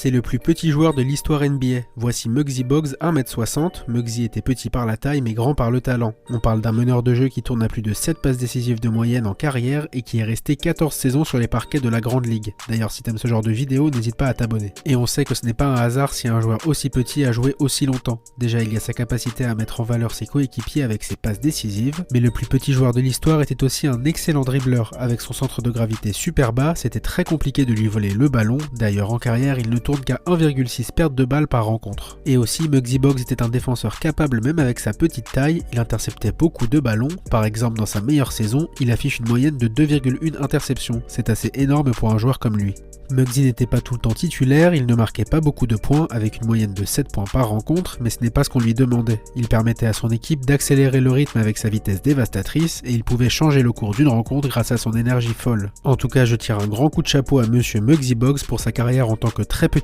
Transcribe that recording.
C'est le plus petit joueur de l'histoire NBA. Voici Muggsy Bogues, 1m60. Muggsy était petit par la taille mais grand par le talent. On parle d'un meneur de jeu qui tourne à plus de 7 passes décisives de moyenne en carrière et qui est resté 14 saisons sur les parquets de la Grande Ligue. D'ailleurs, si t'aimes ce genre de vidéo, n'hésite pas à t'abonner. Et on sait que ce n'est pas un hasard si un joueur aussi petit a joué aussi longtemps. Déjà, il y a sa capacité à mettre en valeur ses coéquipiers avec ses passes décisives, mais le plus petit joueur de l'histoire était aussi un excellent dribbleur. Avec son centre de gravité super bas, c'était très compliqué de lui voler le ballon. D'ailleurs, en carrière, il ne tourne qu'à 1,6 pertes de balles par rencontre. Et aussi, Muggsy Bogues était un défenseur capable même avec sa petite taille, il interceptait beaucoup de ballons. Par exemple, dans sa meilleure saison, il affiche une moyenne de 2,1 interceptions. C'est assez énorme pour un joueur comme lui. Muggsy n'était pas tout le temps titulaire, il ne marquait pas beaucoup de points avec une moyenne de 7 points par rencontre, mais ce n'est pas ce qu'on lui demandait. Il permettait à son équipe d'accélérer le rythme avec sa vitesse dévastatrice et il pouvait changer le cours d'une rencontre grâce à son énergie folle. En tout cas, je tire un grand coup de chapeau à monsieur Muggsy Bogues pour sa carrière en tant que très petit